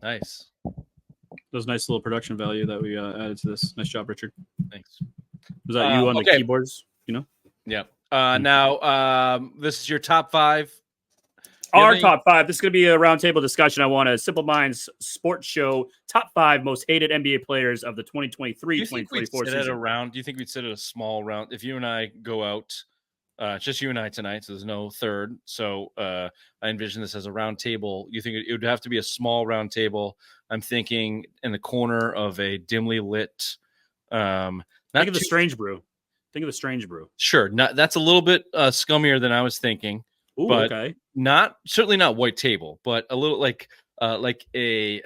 Nice. That was nice little production value that we added to this. Nice job, Richard. Thanks. Was that you on the keyboards? Yeah. Now, this is your top 5. Our top 5. This is going to be a roundtable discussion. I want a Simple Minds Sports Show top 5 most hated NBA players of the 2023-2024 season. Do you think we'd sit at a small round? If you and I go out, just you and I tonight, so there's no third. So I envision this as a round table. You think it would have to be a small round table? I'm thinking in the corner of a dimly lit. Think of the Strange Brew. Sure. That's a little bit scummier than I was thinking. Ooh, but okay. Certainly not white table, but a little like a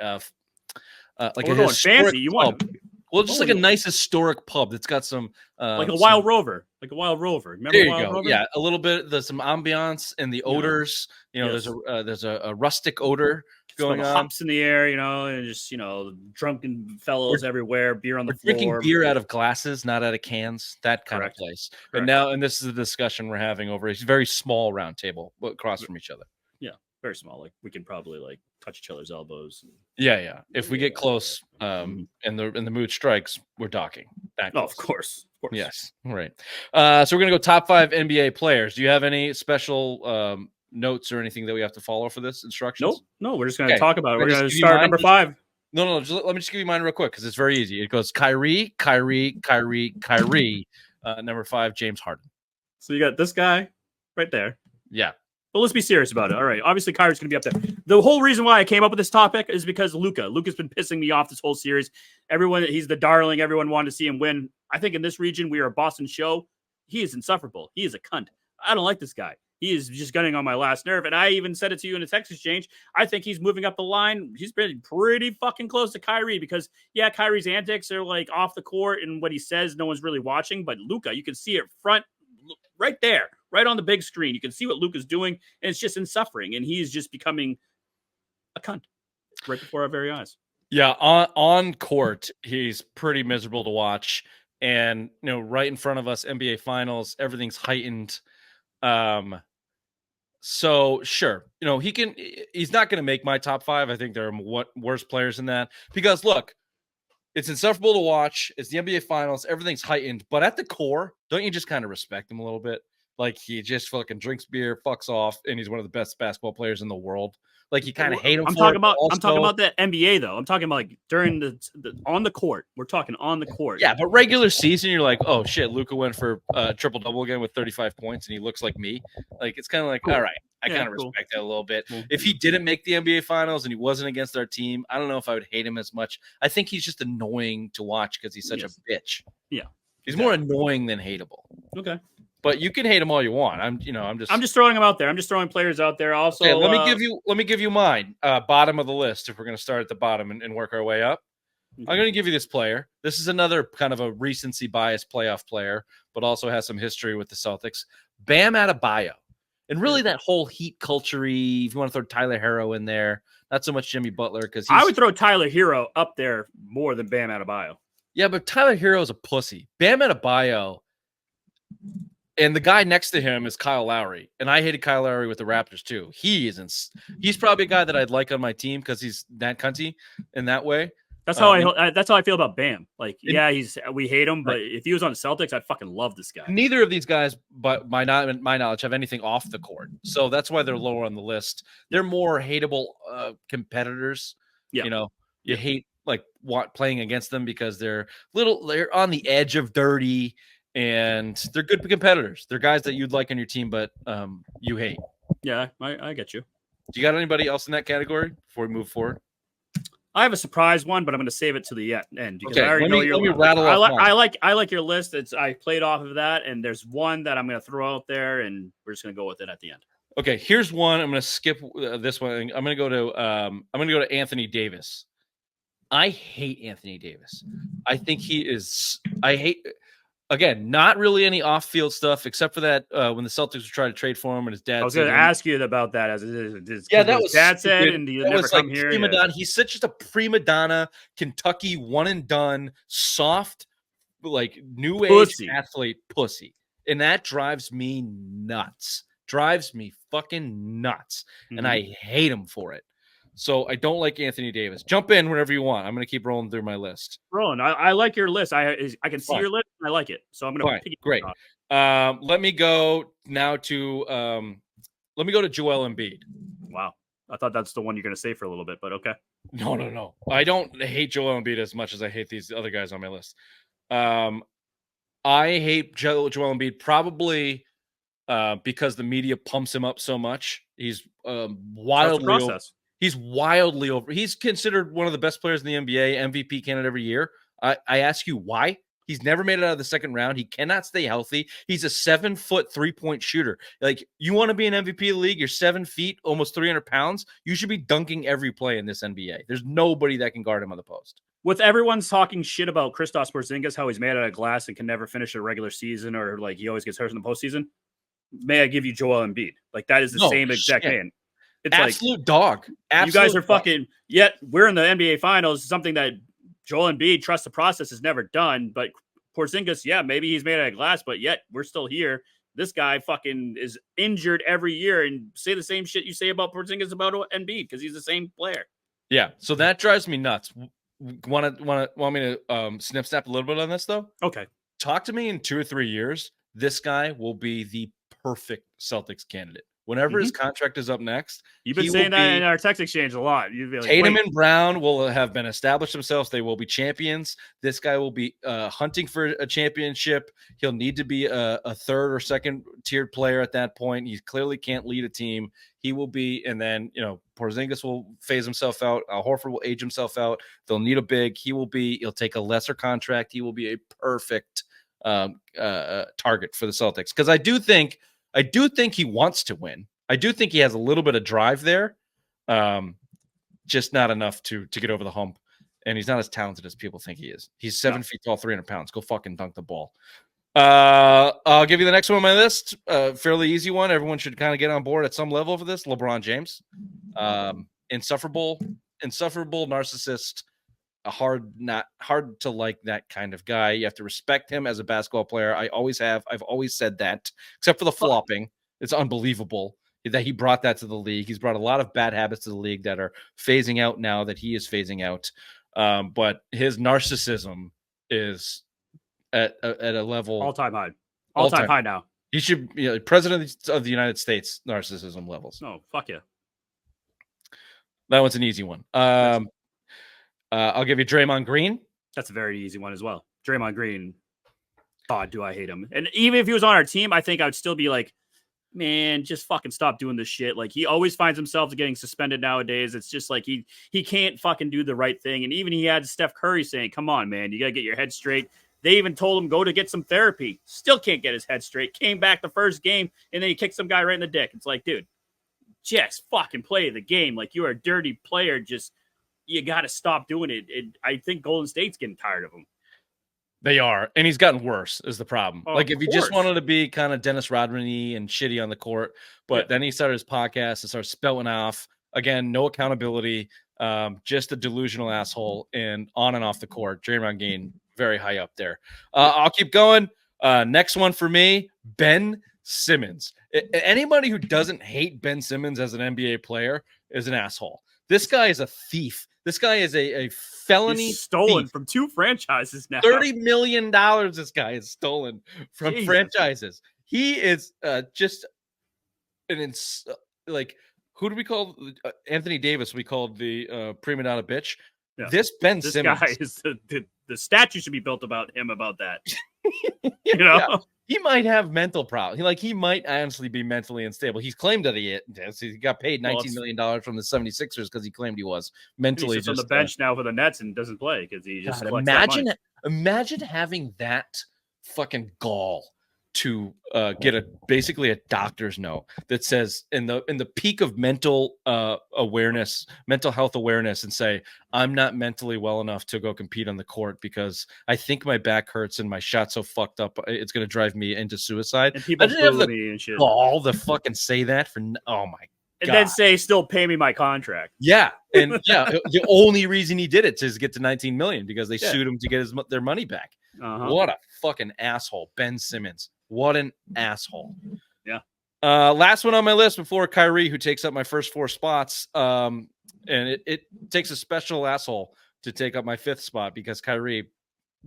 fancy. You want like a nice historic pub that's got some like a Wild Rover. Remember there you Wild go. Rover? Yeah, a little bit. There's some ambiance and the odors. Yes. There's a rustic odor going on. Hops in the air, and just drunken fellows everywhere, beer on the floor. Drinking beer out of glasses, not out of cans. That kind of place. Correct. And this is a discussion we're having over a very small round table across from each other. Yeah, very small. Like we can probably touch each other's elbows. Yeah. If we get close, and the mood strikes, we're docking. Of course. Yes. Right. So we're gonna go top 5 NBA players. Do you have any special notes or anything that we have to follow for this instructions? No, we're just going to talk about it. We're going to start number 5. No, let me just give you mine real quick because it's very easy. It goes Kyrie, number 5, James Harden. So you got this guy right there. Yeah. But let's be serious about it. All right. Obviously, Kyrie's going to be up there. The whole reason why I came up with this topic is because Luka's been pissing me off this whole series. He's the darling. Everyone wanted to see him win. I think in this region, we are a Boston show. He is insufferable. He is a cunt. I don't like this guy. He is just gunning on my last nerve. And I even said it to you in a text exchange. I think he's moving up the line. He's been pretty fucking close to Kyrie because, Kyrie's antics are off the court and what he says, no one's really watching. But Luka, you can see it front right there, right on the big screen. You can see what Luka's doing, and it's just insufferable. And he's just becoming a cunt right before our very eyes. Yeah, on court, he's pretty miserable to watch. And, right in front of us, NBA Finals, everything's heightened. So sure, he's not going to make my top 5. I think there are worse players than that because look, it's insufferable to watch. It's the NBA Finals. Everything's heightened, but at the core, don't you just kind of respect him a little bit? Like he just fucking drinks beer, fucks off, and he's one of the best basketball players in the world. Like you kind of hate him. I'm talking about the NBA though. I'm talking about during the on the court. We're talking on the court. Yeah, but regular season, you're like, oh shit, Luka went for triple double again with 35 points, and he looks like me. Like it's kind of like, all right, I kind of respect that a little bit. Cool. If he didn't make the NBA Finals and he wasn't against our team, I don't know if I would hate him as much. I think he's just annoying to watch because he's such a bitch. Yeah, he's more annoying than hateable. Okay. But you can hate them all you want. I'm just throwing them out there. I'm just throwing players out there. Also, okay, let me give you mine. Bottom of the list. If we're going to start at the bottom and work our way up, I'm going to give you this player. This is another kind of a recency bias playoff player, but also has some history with the Celtics. Bam Adebayo, and really that whole Heat culture-y. If you want to throw Tyler Hero in there, not so much Jimmy Butler because I would throw Tyler Hero up there more than Bam Adebayo. Yeah, but Tyler Hero is a pussy. Bam Adebayo. And the guy next to him is Kyle Lowry, and I hated Kyle Lowry with the Raptors too. He's probably a guy that I'd like on my team because he's that cunty in that way. That's how I feel about Bam. We hate him, but if he was on the Celtics, I'd fucking love this guy. Neither of these guys, but my knowledge, have anything off the court, so that's why they're lower on the list. They're more hateable competitors. Yeah. You hate playing against them because they're on the edge of dirty. And they're good competitors. They're guys that you'd like on your team, but you hate. Yeah, I get you. Do you got anybody else in that category before we move forward? I have a surprise one, but I'm going to save it to the end because I already know your list. Rattle off I like your list. I played off of that, and there's one that I'm going to throw out there, and we're just going to go with it at the end. Okay, here's one. I'm going to skip this one. I'm going to go to Anthony Davis. I hate Anthony Davis. I think Again, not really any off-field stuff except for that when the Celtics were trying to trade for him and his dad. I was going to ask you about that. That was dad said, and you never come here. He's such just a prima donna, Kentucky one and done, soft, new age athlete pussy, and that drives me nuts. Drives me fucking nuts, and I hate him for it. So I don't like Anthony Davis. Jump in whenever you want. I'm going to keep rolling through my list. Roland, I like your list. I can see Fine. your list. I like it. So I'm going Fine. to Great. Let me go now to Joel Embiid. Wow. I thought that's the one you're going to say for a little bit, but okay. No. I don't hate Joel Embiid as much as I hate these other guys on my list. I hate Joel Embiid probably because the media pumps him up so much. He's wildly over. He's wildly over. He's considered one of the best players in the NBA, MVP candidate every year. I ask you why? He's never made it out of the second round. He cannot stay healthy. He's a 7-foot 3-point shooter. Like, you want to be an MVP of the league? You're 7 feet, almost 300 pounds. You should be dunking every play in this NBA. There's nobody that can guard him on the post. With everyone's talking shit about Kristaps Porzingis, how he's made out of glass and can never finish a regular season, or like he always gets hurt in the postseason, may I give you Joel Embiid? Like, that is the same exact man. It's absolute dog. You guys are fucking. Yet we're in the NBA Finals. Something that Joel Embiid, trust the process, has never done. But Porzingis, yeah, maybe he's made out of glass, but yet we're still here. This guy fucking is injured every year, and say the same shit you say about Porzingis about Embiid because he's the same player. Yeah, so that drives me nuts. Want me to snap a little bit on this though? Okay. Talk to me in 2 or 3 years. This guy will be the perfect Celtics candidate. Whenever his contract is up next, you've been saying that in our text exchange a lot. You'd be like, Tatum and Brown will have been established themselves. They will be champions. This guy will be hunting for a championship. He'll need to be a third or second tiered player at that point. He clearly can't lead a team. He will be, and then Porzingis will phase himself out. Horford will age himself out. They'll need a big. He'll take a lesser contract. He will be a perfect target for the Celtics because I do think he wants to win. I do think he has a little bit of drive there, just not enough to get over the hump. And he's not as talented as people think he is. He's 7 feet tall, 300 pounds. Go fucking dunk the ball. I'll give you the next one on my list. Fairly easy one. Everyone should kind of get on board at some level for this. LeBron James, insufferable narcissist. Hard to like that kind of guy. You have to respect him as a basketball player. I always have. I've always said that, except for the flopping. It's unbelievable that he brought that to the league. He's brought a lot of bad habits to the league that are phasing out now that he is phasing out. But his narcissism is at a level all-time high now. He should be president of the United States narcissism levels. Oh, fuck yeah. That one's an easy one. I'll give you Draymond Green. That's a very easy one as well. Draymond Green. God, do I hate him. And even if he was on our team, I think I would still be like, man, just fucking stop doing this shit. Like, he always finds himself getting suspended nowadays. It's just like he can't fucking do the right thing. And even he had Steph Curry saying, come on, man, you got to get your head straight. They even told him go to get some therapy. Still can't get his head straight. Came back the first game, and then he kicked some guy right in the dick. It's like, dude, just fucking play the game. Like, you're a dirty player. Just, you got to stop doing it. I think Golden State's getting tired of him. They are, and he's gotten worse is the problem. Oh, like, if he just wanted to be kind of Dennis Rodman-y and shitty on the court, but then he started his podcast and started spouting off. Again, no accountability, just a delusional asshole, and on and off the court. Draymond Green, very high up there. I'll keep going. Next one for me, Ben Simmons. Anybody who doesn't hate Ben Simmons as an NBA player is an asshole. This guy is a thief. This guy is a felony. He's stolen thief. from 2 franchises now. $30 million this guy is stolen from franchises. He is just like, who do we call Anthony Davis? We called the prima donna bitch. Yeah. This Simmons guy is the statue should be built about him about that. You know, yeah. He might have mental problems. He might honestly be mentally unstable. He's claimed that he is. He got paid $19 million from the 76ers because he claimed he was mentally just on the bench now for the Nets and doesn't play because he just imagine having that fucking gall to get basically a doctor's note that says in the peak of mental health awareness, and say, I'm not mentally well enough to go compete on the court because I think my back hurts and my shot's so fucked up it's going to drive me into suicide. And people boo me and shit. All the fucking say that for oh my God. And then say, still pay me my contract. Yeah, and yeah, the only reason he did it is to get to $19 million because they sued him to get their money back. What a fucking asshole, Ben Simmons. What an asshole. Yeah. Last one on my list before Kyrie, who takes up my first 4 spots. And it takes a special asshole to take up my 5th spot because Kyrie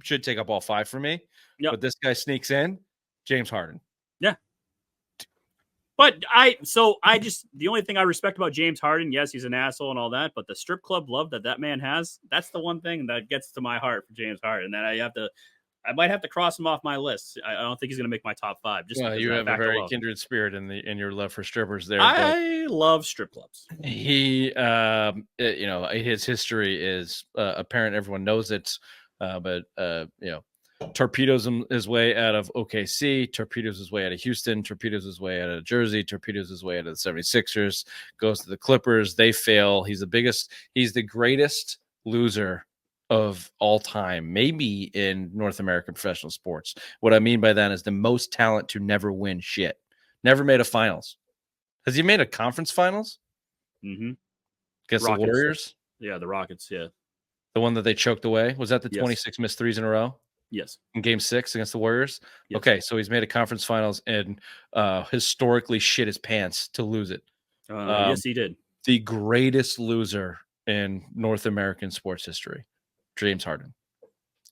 should take up all 5 for me. Yep. But this guy sneaks in, James Harden. Yeah. But the only thing I respect about James Harden, yes, he's an asshole and all that, but the strip club love that man has, that's the one thing that gets to my heart for James Harden. That I might have to cross him off my list. I don't think he's going to make my top 5. Just you have a very kindred spirit in your love for strippers there. I love strip clubs. He, his history is apparent. Everyone knows it, but torpedoes his way out of OKC, torpedoes his way out of Houston, torpedoes his way out of Jersey, torpedoes his way out of the 76ers, goes to the Clippers. They fail. He's the greatest loser of all time, maybe in North American professional sports. What I mean by that is the most talent to never win shit. Never made a finals. Has he made a conference finals? Mm-hmm. Against the Warriors? Yeah, the Rockets, yeah. The one that they choked away? Was that the 26 missed threes in a row? Yes. In game 6 against the Warriors? Yes. Okay, so he's made a conference finals and historically shit his pants to lose it. Yes, he did. The greatest loser in North American sports history, James Harden.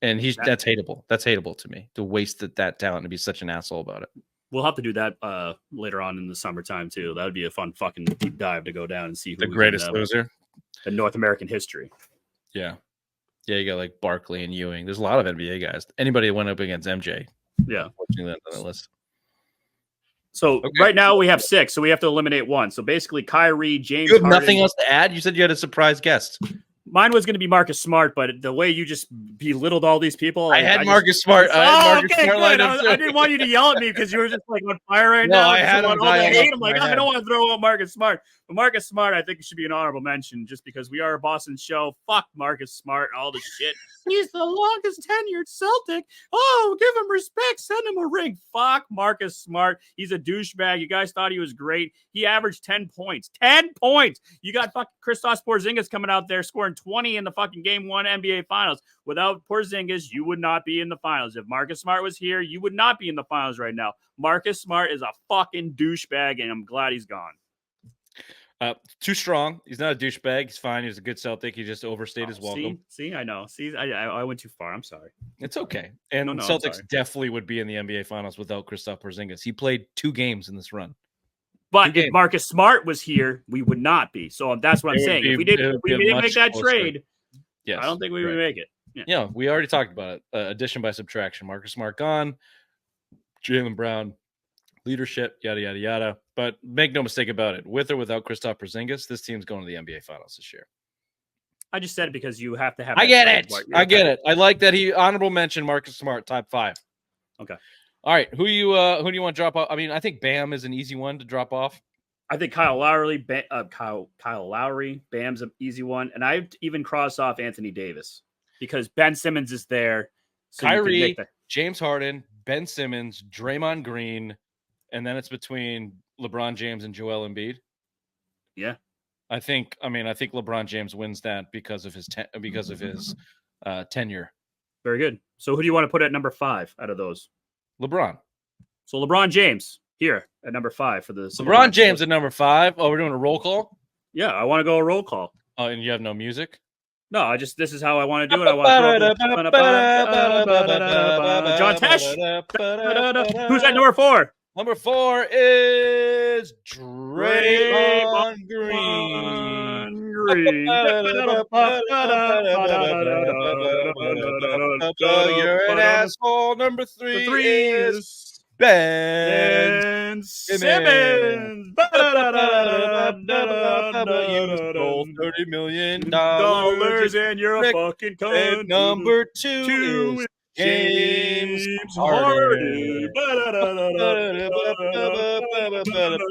And that's hateable. That's hateable to me, to waste that talent, to be such an asshole about it. We'll have to do that later on in the summertime, too. That would be a fun fucking deep dive to go down and see who the greatest loser in North American history. Yeah. Yeah, you got like Barkley and Ewing. There's a lot of NBA guys. Anybody that went up against MJ. Yeah. Unfortunately, on the list. So right now we have 6, so we have to eliminate 1. So basically Kyrie, James Harden. You have Harden. nothing else to add? You said you had a surprise guest. Mine was going to be Marcus Smart, but the way you just belittled all these people. I had Marcus Smart. I didn't want you to yell at me because you were just like on fire right now. I had him. I'm like, I don't want to throw out Marcus Smart. But Marcus Smart, I think it should be an honorable mention just because we are a Boston show. Fuck Marcus Smart, all this shit. He's the longest tenured Celtic. Oh, give him respect. Send him a ring. Fuck Marcus Smart. He's a douchebag. You guys thought he was great. He averaged 10 points. 10 points. You got fucking Kristaps Porzingis coming out there scoring 20 in the fucking game 1 NBA Finals. Without Porzingis, you would not be in the finals. If Marcus Smart was here, you would not be in the finals right now. Marcus Smart is a fucking douchebag, and I'm glad he's gone. Too strong. He's not a douchebag. He's fine. He's a good Celtic. He just overstayed his welcome. See, I know. See, I went too far. I'm sorry. It's okay. And Celtics definitely would be in the NBA Finals without Kristaps Porzingis. He played 2 games in this run. But if Marcus Smart was here, we would not be. So that's what I'm saying. If we didn't make that trade, I don't think we would make it. Yeah, we already talked about it. Addition by subtraction. Marcus Smart gone. Jaylen Brown. Leadership, yada, yada, yada. But make no mistake about it. With or without Kristaps Porzingis, this team's going to the NBA Finals this year. I just said it because you have to have. I get it. I like that he honorable mention Marcus Smart, top 5. Okay. All right. Who do you want to drop off? I mean, I think Bam is an easy one to drop off. I think Kyle Lowry, Bam's an easy one. And I've even crossed off Anthony Davis because Ben Simmons is there. So Kyrie, James Harden, Ben Simmons, Draymond Green. And then it's between LeBron James and Joel Embiid. Yeah, I think LeBron James wins that because of his tenure. Very good. So who do you want to put at number 5 out of those? LeBron. So LeBron James here at number 5 for the LeBron James at number 5. Oh, we're doing a roll call. Yeah, I want to go a roll call. Oh, and you have no music? No, this is how I want to do it. I want to John Tesh. Who's at number 4? Number 4 is Draymond Green. You're an asshole. Number 3 is Ben Simmons. You stole $30 million and you're a fucking cunt. Number 2 is James Harden.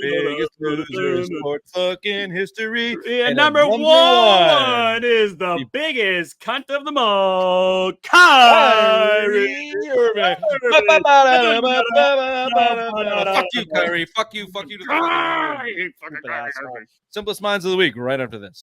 Biggest loser in sport fucking history. And number 1 is the biggest cunt of them all, Kyrie Irving. Fuck you, Kyrie. Fuck you. Simplest minds of the week right after this.